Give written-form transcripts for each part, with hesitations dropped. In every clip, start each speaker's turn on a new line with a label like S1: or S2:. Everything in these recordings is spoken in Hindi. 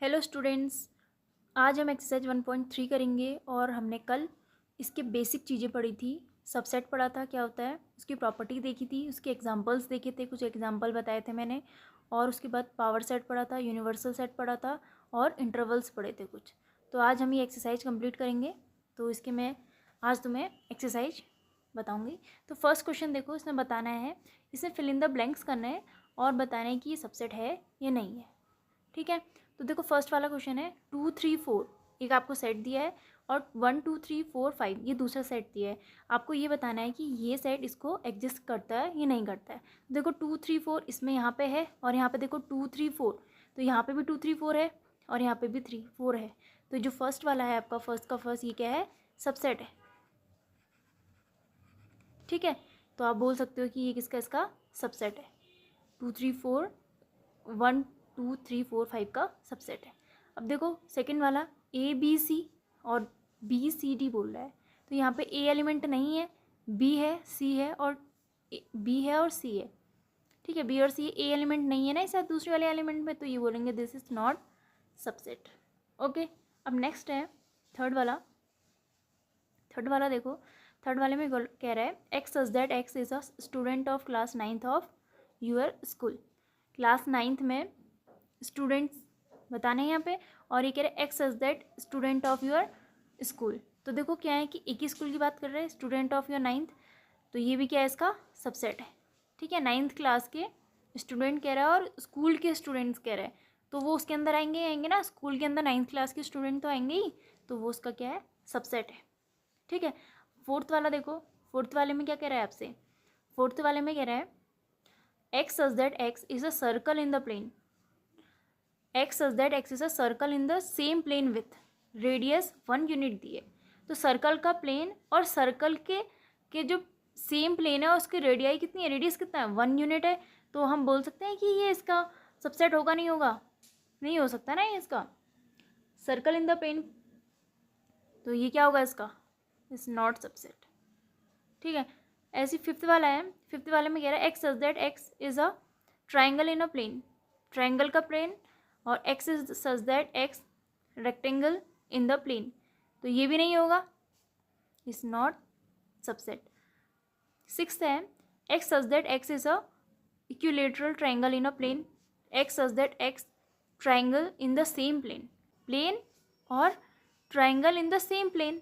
S1: हेलो स्टूडेंट्स, आज हम एक्सरसाइज 1.3 करेंगे और हमने कल इसके बेसिक चीज़ें पढ़ी थी। सबसेट पढ़ा था, क्या होता है, उसकी प्रॉपर्टी देखी थी, उसके एग्जांपल्स देखे थे, कुछ एग्जांपल बताए थे मैंने। और उसके बाद पावर सेट पढ़ा था, यूनिवर्सल सेट पढ़ा था और इंटरवल्स पढ़े थे कुछ। तो आज हम ये एक्सरसाइज कंप्लीट करेंगे। तो इसके मैं आज तुम्हें एक्सरसाइज बताऊँगी। तो फर्स्ट क्वेश्चन देखो, इसमें बताना है, इसमें फिल इन द ब्लैंक्स करना है और बताना है कि ये सबसेट है या नहीं है। ठीक है, तो देखो फर्स्ट वाला क्वेश्चन है 2 3 4, एक आपको सेट दिया है और 1 2 3 4 5 ये दूसरा सेट दिया है। आपको ये बताना है कि ये सेट इसको एग्जिस्ट करता है या नहीं करता है। देखो 2 3 4 इसमें यहाँ पे है और यहाँ पे देखो 2 3 4, तो यहाँ पे भी 2 3 4 है और यहाँ पे भी 3 4 है। तो जो फर्स्ट वाला है आपका फर्स्ट का फर्स्ट, ये क्या है, सबसेट है। ठीक है, तो आप बोल सकते हो कि ये किसका, इसका सबसेट है। 2 3 4 1 2 3 4 5 का सबसेट है। अब देखो सेकंड वाला ए बी सी और बी सी डी बोल रहा है। तो यहाँ पे ए एलिमेंट नहीं है, बी है, सी है और बी है और सी है। ठीक है, बी और सी ए एलिमेंट नहीं है ना इस दूसरे वाले एलिमेंट में, तो ये बोलेंगे this is not subset. Okay, अब नेक्स्ट है थर्ड वाला। थर्ड वाला देखो, थर्ड वाले में कह रहा है x such that x is a student of class 9th of your school. Class 9th में स्टूडेंट्स बताने हैं यहाँ पे, और ये कह रहे हैं x such that student of your school. तो देखो क्या है कि एक ही स्कूल की बात कर रहे हैं, स्टूडेंट ऑफ योर 9th, तो ये भी क्या है, इसका सबसेट है। ठीक है, 9th क्लास के स्टूडेंट कह रहा है और स्कूल के स्टूडेंट्स कह रहे हैं, तो वो उसके अंदर आएंगे ना, स्कूल के अंदर 9th क्लास के स्टूडेंट तो आएंगे ही, तो वो उसका क्या है, सबसेट है। ठीक है, फोर्थ वाला देखो, फोर्थ वाले में क्या कह रहा है आपसे, फोर्थ वाले में कह रहा है x such that x is a circle in the plane, x such that x is a circle in the same plane with radius 1 unit दिए। तो सर्कल का प्लेन और सर्कल के जो सेम प्लेन है उसकी रेडियाई कितनी है, रेडियस कितना है, 1 यूनिट है। तो हम बोल सकते हैं कि ये इसका सबसेट होगा, नहीं होगा, नहीं हो सकता ना ये इसका सर्कल इन द प्लेन, तो ये क्या होगा, इसका इज नॉट सबसेट। ठीक है, ऐसे फिफ्थ वाला है, फिफ्थ वाले में कह रहा है x such that x is a triangle in a plane, triangle का प्लेन, और X is such that X rectangle in the plane, तो ये भी नहीं होगा, इज नॉट सबसेट। सिक्स्थ है x such that x is a equilateral triangle in a plane, x such that X triangle in the same plane, plane और triangle in the same plane.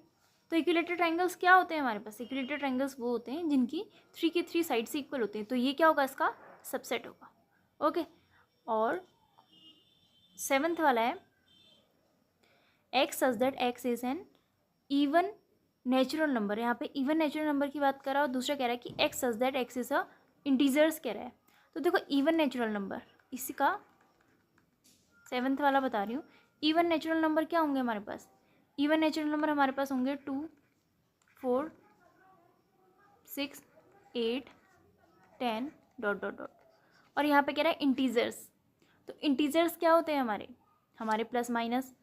S1: तो इक्विलेटरल ट्राइंगल्स क्या होते हैं हमारे पास, इक्विलेटरल ट्राइंगल्स वो होते हैं जिनकी 3 की 3 साइड्स इक्वल होते हैं, तो ये क्या होगा, इसका सबसेट होगा। ओके, और सेवन्थ वाला है x such that x is an even natural number, यहाँ पे इवन नेचुरल नंबर की बात कर रहा है और दूसरा कह रहा है कि x such that x is a integers कह रहा है। तो देखो इवन नेचुरल नंबर, इसका सेवन्थ वाला बता रही हूँ, इवन नेचुरल नंबर क्या होंगे हमारे पास, इवन नेचुरल नंबर हमारे पास होंगे 2 4 6 8 10 डॉट डॉट डॉट, और यहाँ पे कह रहा है इंटीजर्स। तो इंटीजर्स क्या होते हैं हमारे प्लस माइनस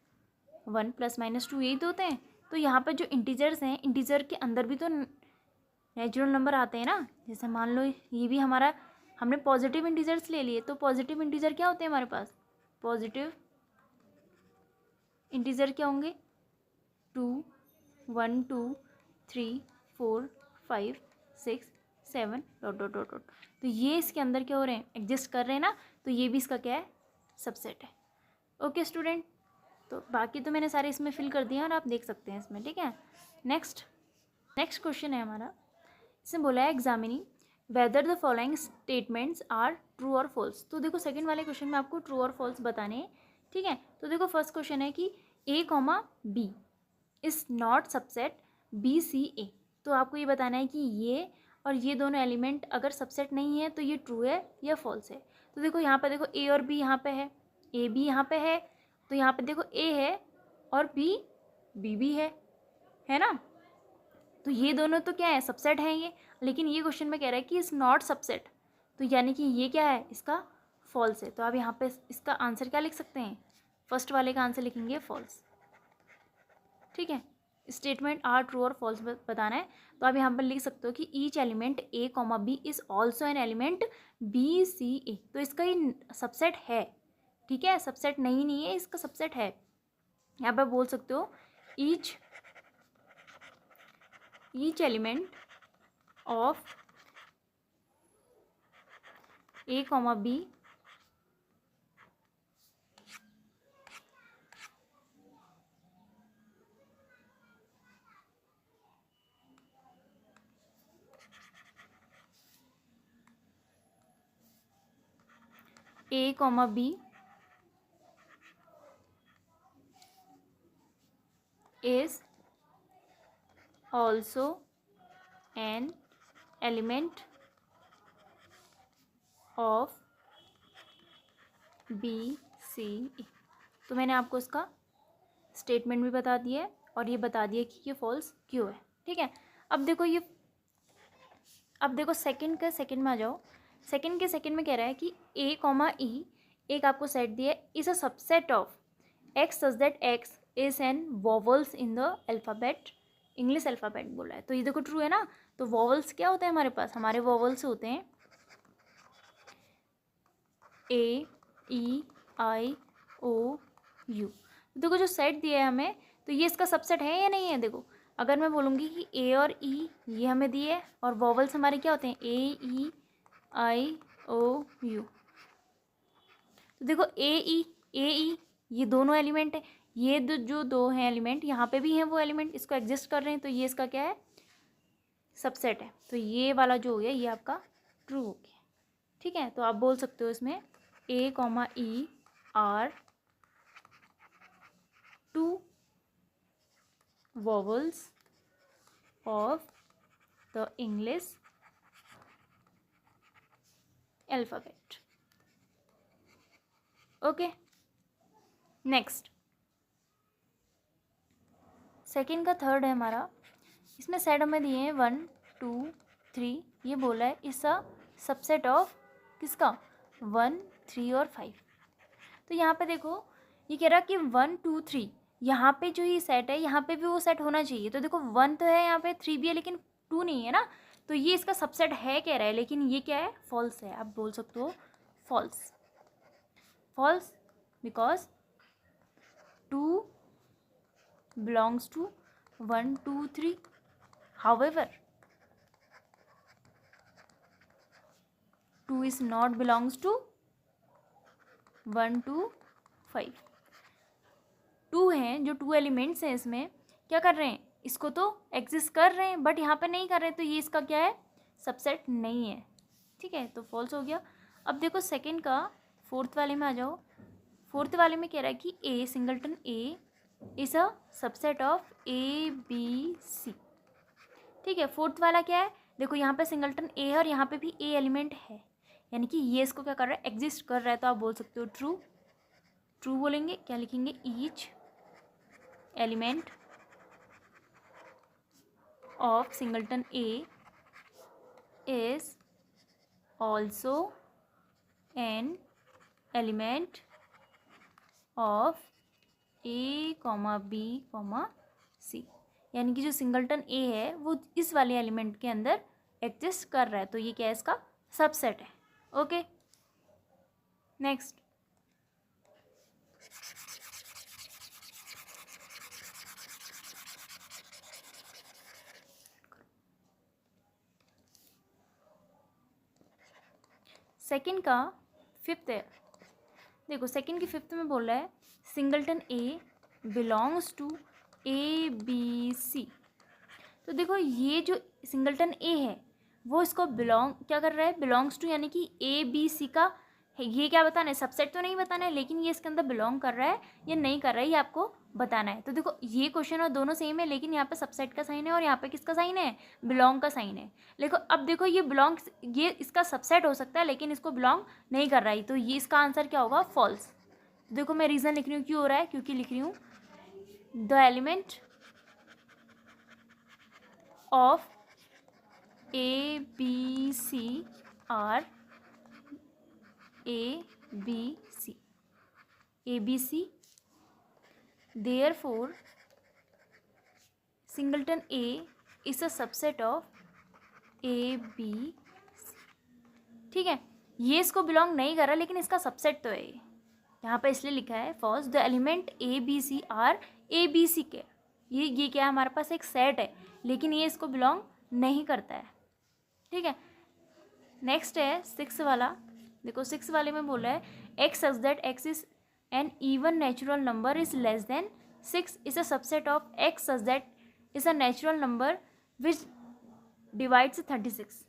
S1: 1 प्लस माइनस 2 यही तो होते हैं। तो यहाँ पे जो इंटीजर्स हैं, इंटीजर के अंदर भी तो नेचुरल नंबर आते हैं ना, जैसे मान लो ये भी हमारा, हमने पॉजिटिव इंटीजर्स ले लिए, तो पॉजिटिव इंटीजर क्या होते हैं हमारे पास, पॉजिटिव इंटीजर क्या होंगे 2 1 2 3 4 5 6 7 डॉट डॉट डॉट डॉट, तो ये इसके अंदर क्या हो रहे हैं, एग्जिस्ट कर रहे हैं ना, तो ये भी इसका क्या है, सबसेट है। ओके स्टूडेंट, तो बाकी तो मैंने सारे इसमें फिल कर दिए और आप देख सकते हैं इसमें। ठीक है, नेक्स्ट क्वेश्चन है हमारा, इसमें बोला है examining whether the following statements are true और फॉल्स। तो देखो सेकंड वाले क्वेश्चन में आपको ट्रू और फॉल्स बताने हैं। ठीक है, तो देखो फर्स्ट क्वेश्चन है कि A comma B is not subset B C A, तो आपको ये बताना है कि ये और ये दोनों एलिमेंट अगर सबसेट नहीं है तो ये ट्रू है या फॉल्स है। तो देखो यहाँ पे देखो ए और बी यहाँ पे है, ए बी यहाँ पे है, तो यहाँ पे देखो ए है और बी भी है ना, तो ये दोनों तो क्या है, सबसेट है ये। लेकिन ये क्वेश्चन में कह रहा है कि इज़ नॉट सबसेट, तो यानी कि ये क्या है, इसका फॉल्स है। तो आप यहाँ पे इसका आंसर क्या लिख सकते हैं, फर्स्ट वाले का आंसर लिखेंगे फॉल्स। ठीक है, स्टेटमेंट आर ट्रू और फॉल्स बताना है, तो आप यहाँ पर लिख सकते हो कि each element A comma B is also an element B C A, तो इसका ये सबसेट है, ठीक है, सबसेट नहीं है, इसका सबसेट है। यहाँ पर बोल सकते हो each element of A, B A, B is also an element of B, C, E। तो मैंने आपको इसका स्टेटमेंट भी बता दिया है और ये बता दिया कि ये फॉल्स क्यों है। ठीक है, अब देखो सेकंड में आ जाओ। सेकंड में कह रहा है कि A, E एक आपको सेट दिया है, is a subset of X such that X is an vowels in the alphabet, English alphabet बोला है। तो ये देखो ट्रू है ना। तो वॉवल्स क्या होते हैं हमारे पास, हमारे वॉवल्स होते हैं A, E, I, O, U। देखो जो सेट दिया है हमें, तो ये इसका सबसेट है या नहीं है। देखो अगर मैं बोलूँगी कि A और E ये हमें दिए है और वॉवल्स हमारे क्या होते हैं A, E, I, O, U। तो देखो A, E ये दोनों एलिमेंट है, ये जो दो हैं एलिमेंट यहाँ पे भी हैं वो एलिमेंट, इसको एग्जिस्ट कर रहे हैं, तो ये इसका क्या है, सबसेट है। तो ये वाला जो हो गया ये आपका ट्रू हो गया। ठीक है, तो आप बोल सकते हो इसमें A, E are two vowels of the English alphabet। Okay, next second का थर्ड है हमारा। इसमें सेट हमें दिए हैं 1, 2, 3। ये बोला है इस सबसेट ऑफ किसका, 1, 3 और 5। तो यहाँ पे देखो ये कह रहा कि 1, 2, 3 यहाँ पे जो ये सेट है यहाँ पे भी वो सेट होना चाहिए। तो देखो 1 तो है यहाँ पे, 3 भी है लेकिन 2 नहीं है ना, तो ये इसका सबसेट है कह रहा है, लेकिन ये क्या है, फॉल्स है। आप बोल सकते हो false, false because 2 belongs to 1, 2, 3। however 2 is not belongs to 1, 2, 5। 2 हैं जो 2 एलिमेंट्स हैं, इसमें क्या कर रहे हैं, इसको तो एग्जिस्ट कर रहे हैं बट यहाँ पे नहीं कर रहे हैं, तो ये इसका क्या है, सबसेट नहीं है। ठीक है, तो फॉल्स हो गया। अब देखो सेकंड का फोर्थ वाले में आ जाओ। फोर्थ वाले में कह रहा है कि A, singleton A is a subset of A, B, C। ठीक है, फोर्थ वाला क्या है, देखो यहाँ पे सिंगलटन A है और यहाँ पे भी A एलिमेंट है, यानी कि ये इसको क्या कर रहा है, एग्जिस्ट कर रहा है। तो आप बोल सकते हो ट्रू। ट्रू बोलेंगे, क्या लिखेंगे, each element of singleton A is also an element of A, B, C। यानी कि जो सिंगलटन A है वो इस वाले एलिमेंट के अंदर एग्जिस्ट कर रहा है, तो ये क्या है, इसका सबसेट है। ओके, नेक्स्ट सेकंड का फिफ्थ है। देखो सेकंड की फिफ्थ में बोल रहा है singleton A belongs to A, B, C। तो देखो ये जो सिंगलटन A है वो इसको बिलोंग क्या कर रहा है, बिलोंग्स टू, यानी कि A, B, C का है। ये क्या बताना है, सबसेट तो नहीं बताना है, लेकिन ये इसके अंदर बिलोंग कर रहा है या नहीं कर रहा है ये आपको बताना है। तो देखो ये क्वेश्चन और दोनों सेम है, लेकिन यहाँ पे सबसेट का साइन है और यहाँ पे किसका साइन है, बिलोंग का साइन है। देखो अब देखो ये बिलोंग, ये इसका सबसेट हो सकता है लेकिन इसको बिलोंग नहीं कर रहा है, तो ये इसका आंसर क्या होगा, फॉल्स। देखो मैं रीज़न लिख रही हूँ क्यों हो रहा है, क्योंकि लिख रही हूँ the element of A, B, C are A, B, C, A, B, C, therefore singleton A is a subset of A, B, C। ठीक है, ये इसको बिलोंग नहीं कर रहा लेकिन इसका सबसेट तो है ये। यहाँ पे इसलिए लिखा है first the element A B C are A B C के, ये क्या है, हमारे पास एक सेट है लेकिन ये इसको बिलोंग नहीं करता है, ठीक है। नेक्स्ट है 6 वाला, देखो 6 वाले में बोला है x such that x is an even natural number is less than 6 is a subset of x such that is a natural number which divides 36।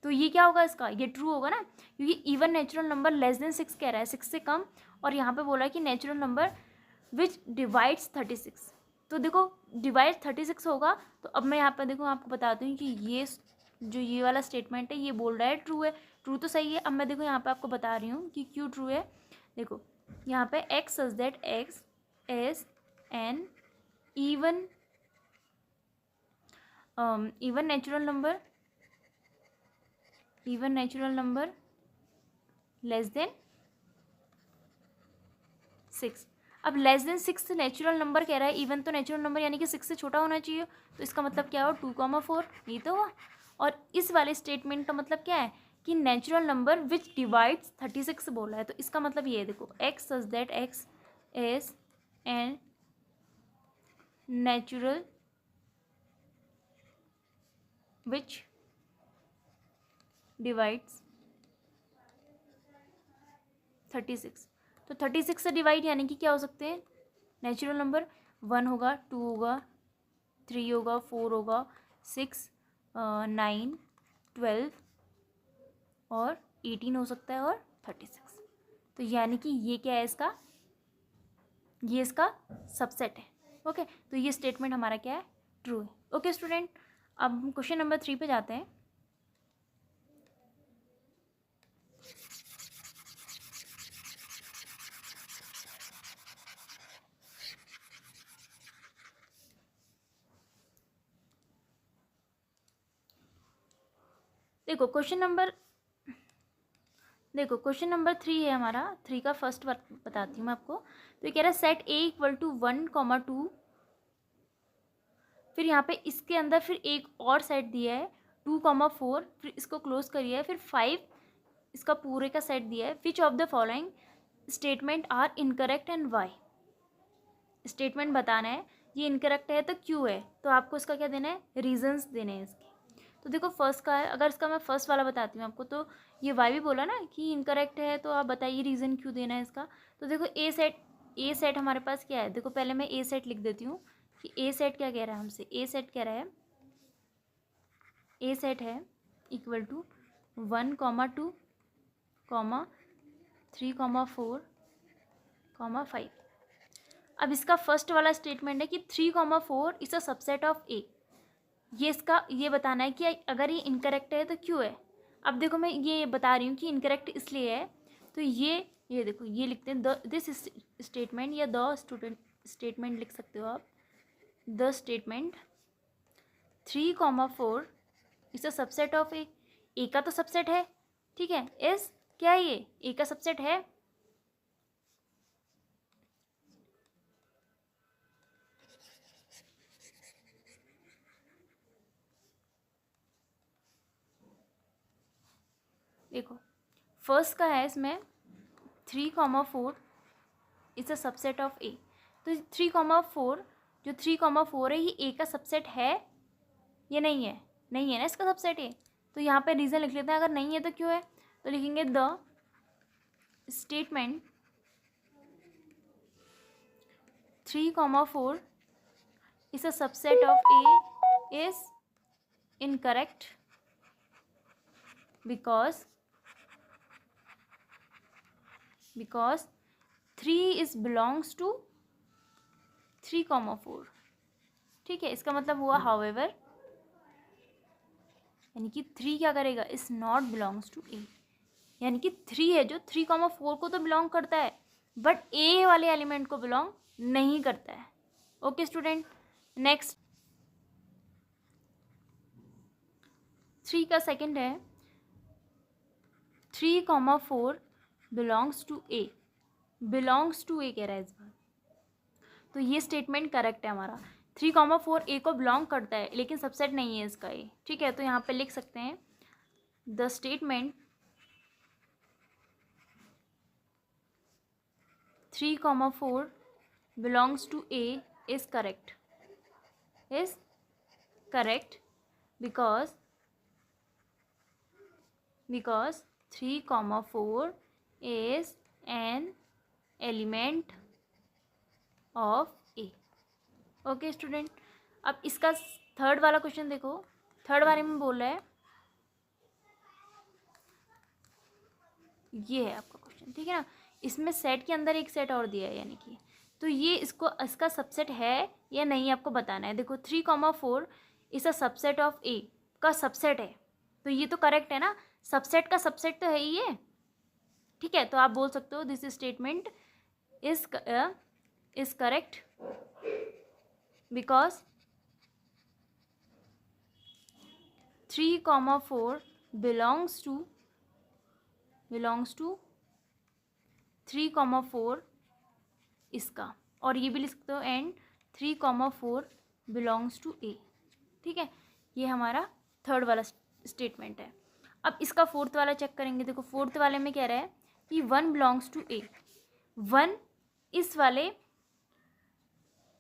S1: तो ये क्या होगा इसका, ये ट्रू होगा ना, क्योंकि even natural number less than 6 कह रहा है, 6 से कम, और यहाँ पे बोला है कि नेचुरल नंबर विच डिवाइड्स 36। तो देखो डिवाइड 36 होगा, तो अब मैं यहाँ पे देखो आपको बताती हूँ कि ये जो ये वाला स्टेटमेंट है ये बोल रहा है ट्रू है, ट्रू तो सही है। अब मैं देखो यहाँ पे आपको बता रही हूँ कि क्यों ट्रू है। देखो यहाँ पे x such that x is an even natural number less than 6। अब लेस देन 6 नेचुरल नंबर कह रहा है, इवन तो नेचुरल नंबर यानी कि 6 से छोटा होना चाहिए, तो इसका मतलब क्या हो 2,4 ये तो हुआ। और इस वाले स्टेटमेंट का मतलब क्या है कि नेचुरल नंबर विच डिवाइड्स 36 बोला है, तो इसका मतलब ये है, देखो x such that x is an natural which divides 36। तो 36 से डिवाइड यानी कि क्या हो सकते हैं, नेचुरल नंबर 1 होगा, 2 होगा, 3 होगा, 4 होगा, 6, 9, 12 और 18 हो सकता है, और 36। तो यानी कि ये क्या है इसका, ये इसका सबसेट है। ओके, तो ये स्टेटमेंट हमारा क्या है, ट्रू है। ओके स्टूडेंट, अब हम क्वेश्चन नंबर 3 पे जाते हैं। देखो क्वेश्चन नंबर 3 है हमारा, 3 का फर्स्ट वर्क बताती हूँ मैं आपको। तो ये कह रहा है सेट ए इक्वल टू 1,2, फिर यहाँ पे इसके अंदर फिर एक और सेट दिया है 2,4, फिर इसको क्लोज करिए, फिर 5 इसका पूरे का सेट दिया है। Which of the following statement are incorrect and why. Statement बताना है, ये इनकरेक्ट है तो क्यों है, तो आपको इसका क्या देना है, रीजंस देने हैं इसके। तो देखो फर्स्ट का है, अगर इसका मैं फर्स्ट वाला बताती हूँ आपको, तो ये वाई भी बोला ना कि इनकरेक्ट है, तो आप बताइए रीज़न क्यों देना है इसका। तो देखो ए सेट हमारे पास क्या है, देखो पहले मैं ए सेट लिख देती हूँ कि ए सेट क्या कह रहा है हमसे। ए सेट कह रहा है, ए सेट है इक्वल टू 1,2, 3,4, 5। अब इसका फर्स्ट वाला स्टेटमेंट है कि 3,4 is a subset of A. ये बताना है कि अगर ये इनकरेक्ट है तो क्यों है। अब देखो मैं ये बता रही हूँ कि इनकरेक्ट इसलिए है, तो ये देखो ये लिखते हैं दिस स्टेटमेंट, या द स्टेटमेंट लिख सकते हो आप। The statement 3,4 is a subset of A. A का तो सबसेट है, ठीक है, इस क्या है, ये ए का सबसेट है। देखो फर्स्ट का है इसमें 3,4 इज अ सबसेट ऑफ ए। तो 3,4 जो 3,4 है ये ए का सबसेट है या नहीं है, नहीं है ना इसका सबसेट ए। तो यहाँ पे रीज़न लिख लेते हैं, अगर नहीं है तो क्यों है, तो लिखेंगे the statement 3,4 is a subset of A is incorrect because 3 is belongs to 3,4, ठीक है। इसका मतलब हुआ however, यानी कि 3 क्या करेगा, इज नॉट बिलोंग्स टू ए, यानी कि 3 है जो 3,4 को तो बिलोंग करता है बट ए वाले एलिमेंट को बिलोंग नहीं करता है। ओके स्टूडेंट, नेक्स्ट 3 का सेकंड है 3,4 belongs to A, belongs to A कह रहा है इस बार। तो ये स्टेटमेंट करेक्ट है हमारा, 3,4 ए को बिलोंग करता है लेकिन सबसेट नहीं है इसका ए, ठीक है। तो यहाँ पे लिख सकते हैं the statement 3, 4 belongs to A is correct. Is correct because 3, 4 is an element of A. Okay student, अब इसका थर्ड वाला क्वेश्चन देखो। थर्ड वाले में बोल रहा है, ये है आपका क्वेश्चन, ठीक है ना। इसमें सेट के अंदर एक सेट और दिया है, यानी कि तो ये इसका सबसेट है या नहीं आपको बताना है। देखो 3, 4 इस अ सबसेट ऑफ ए का सबसेट है, तो ये तो करेक्ट है ना। सबसेट का सबसेट तो है ही ये, ठीक है। तो आप बोल सकते हो this statement is correct because 3, 4 belongs to 3, 4 इसका, और ये भी लिख सकते हो एंड 3, 4 belongs to A, ठीक है। ये हमारा थर्ड वाला स्टेटमेंट है। अब इसका फोर्थ वाला चेक करेंगे। देखो फोर्थ वाले में कह रहा है कि 1 belongs to A, 1 इस वाले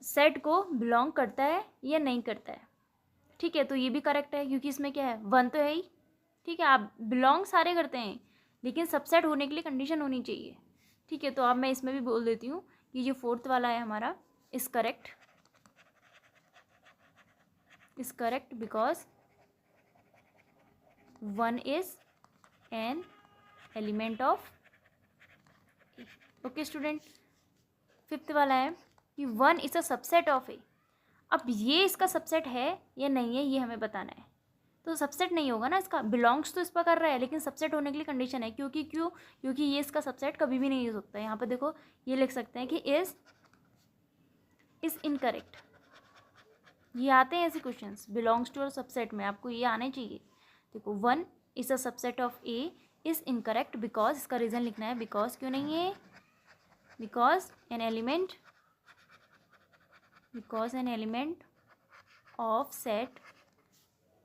S1: सेट को बिलोंग करता है या नहीं करता है, ठीक है। तो ये भी करेक्ट है क्योंकि इसमें क्या है, 1 तो है ही, ठीक है। आप बिलोंग सारे करते हैं, लेकिन सबसेट होने के लिए कंडीशन होनी चाहिए, ठीक है। तो अब मैं इसमें भी बोल देती हूँ कि जो फोर्थ वाला है हमारा is correct because 1 is an element of. Okay student, fifth वाला है कि 1 इज अ सबसेट ऑफ ए। अब ये इसका सबसेट है या नहीं है ये हमें बताना है। तो सबसेट नहीं होगा ना इसका, बिलोंग्स तो इस पर कर रहा है, लेकिन सबसेट होने के लिए कंडीशन है, क्योंकि ये इसका सबसेट कभी भी नहीं हो सकता। यहाँ पर देखो ये लिख सकते हैं कि इज इनकरेक्ट। ये आते हैं ऐसे क्वेश्चंस बिलोंग्स टू और सबसेट में, आपको ये आने चाहिए। देखो 1 is a subset of A is incorrect because, इसका रीज़न लिखना है, बिकॉज क्यों नहीं है, because N element of set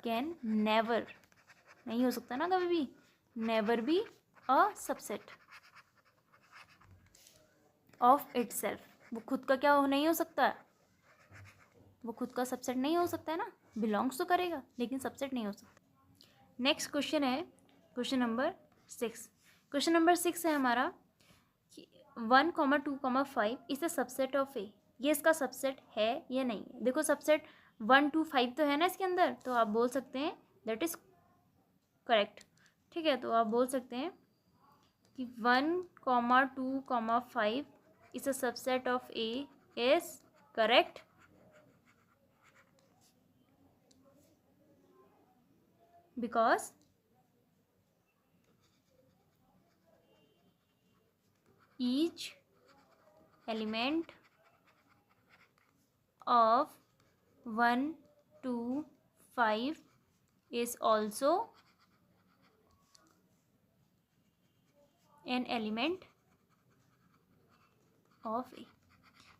S1: can never, नहीं हो सकता ना कभी भी, never be a subset of itself. वो खुद का क्या नहीं हो सकता है, वो खुद का सबसेट नहीं हो सकता है ना। बिलोंग्स तो करेगा लेकिन सबसेट नहीं हो सकता। नेक्स्ट क्वेश्चन है क्वेश्चन नंबर 6। क्वेश्चन नंबर 6 है हमारा 1, 2, 5 is a subset of A. ये इसका सबसेट है या नहीं है। देखो सबसेट 1, 2, 5 तो है ना इसके अंदर, तो आप बोल सकते हैं दैट इज करेक्ट, ठीक है। तो आप बोल सकते हैं कि 1, 2, 5 is a subset of A is correct because each element of 1, 2, 5 is also an element of A।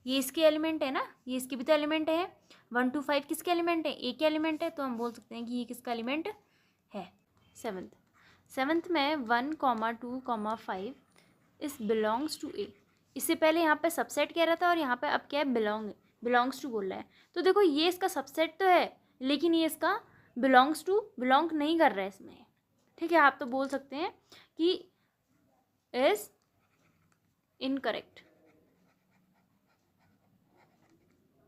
S1: ये इसके एलिमेंट है ना, ये इसके भी तो एलिमेंट है। 1, 2, 5 किसके एलिमेंट है, ए के एलिमेंट है, तो हम बोल सकते हैं कि ये किसका एलिमेंट है। सेवन्थ में 1, 2, 5 इस बिलोंग्स टू ए। इससे पहले यहाँ पे सबसेट कह रहा था और यहाँ पे अब क्या है, बिलोंग्स टू बोल रहा है। तो देखो ये इसका सबसेट तो है, लेकिन ये इसका बिलोंग नहीं कर रहा है इसमें, ठीक है। आप तो बोल सकते हैं कि is incorrect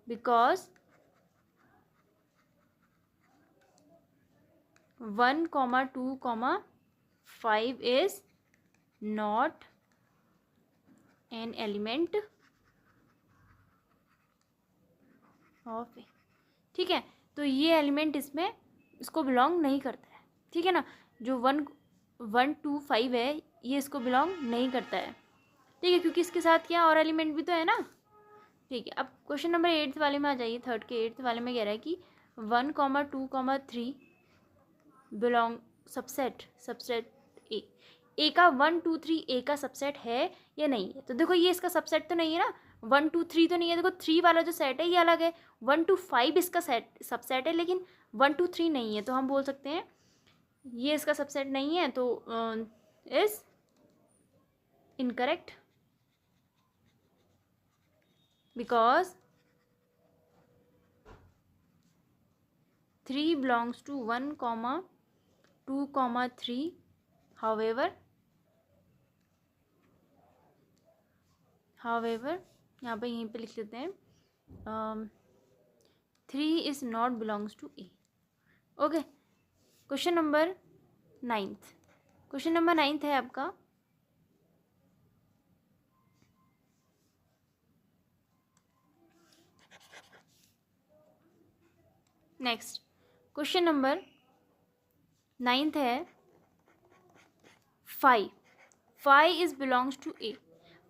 S1: because 1, 2, 5 is not an element of A, ठीक है। तो ये एलिमेंट इसको बिलोंग नहीं करता है, ठीक है ना। जो 1, 2, 5 है ये इसको बिलोंग नहीं करता है, ठीक है, क्योंकि इसके साथ क्या और एलिमेंट भी तो है ना, ठीक है। अब क्वेश्चन नंबर 8 वाले में आ जाइए। थर्ड के 8 वाले में कह रहा है कि 1, 2, 3 बिलोंग सबसेट ए का 1, 2, 3 ए का सबसेट है या नहीं है। तो देखो ये इसका सबसेट तो नहीं है ना, 1, 2, 3 तो नहीं है। देखो 3 वाला जो सेट है ये अलग है, 1, 2, 5 इसका सबसेट है, लेकिन 1, 2, 3 नहीं है। तो हम बोल सकते हैं ये इसका सबसेट नहीं है, तो is incorrect because 3 belongs to 1, 2, 3. however यहाँ पे यहीं पे लिख लेते हैं 3 is not belongs to A. Okay, question number 9th. Question number 9th है आपका नेक्स्ट. क्वेश्चन नंबर 9th है 5. 5 इज बिलोंग्स टू ए.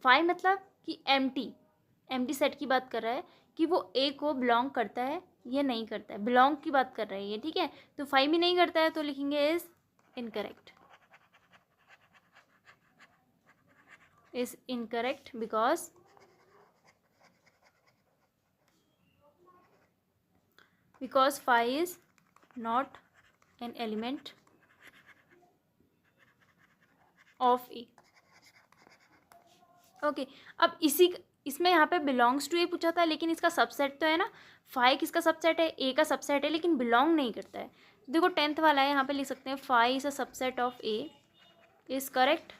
S1: 5 मतलब कि एम्प्टी सेट की बात कर रहा है कि वो ए को बिलोंग करता है या नहीं करता है. बिलोंग की बात कर रहा है ये, ठीक है. तो 5 भी नहीं करता है तो लिखेंगे is incorrect. Is incorrect because because 5 is not an element of A. Okay, अब इसमें यहाँ पे बिलोंग्स टू ए पूछा था, लेकिन इसका सबसेट तो है ना. 5 किसका सबसेट है? ए का सबसेट है, लेकिन बिलोंग नहीं करता है. देखो 10th वाला है, यहाँ पे लिख सकते हैं 5 is a subset of A. Is correct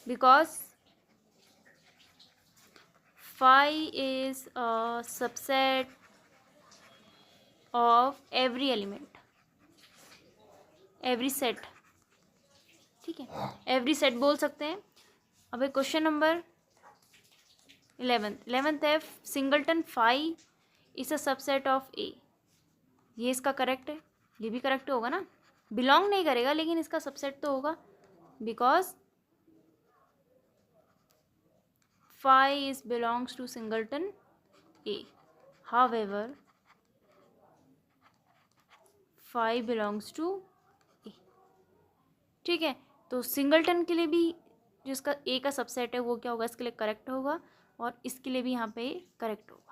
S1: because 5 is a subset of every element, every set. ठीक है, एवरी सेट बोल सकते हैं. अब क्वेश्चन नंबर 11th है singleton 5 is a subset of A. ये इसका करेक्ट है, ये भी करेक्ट होगा ना. बिलोंग नहीं करेगा लेकिन इसका सबसेट तो होगा because 5 is belongs to singleton A. However 5 belongs to A. ठीक है, तो सिंगलटन के लिए भी जिसका ए का सबसेट है वो क्या होगा, इसके लिए करेक्ट होगा, और इसके लिए भी यहाँ पे करेक्ट होगा.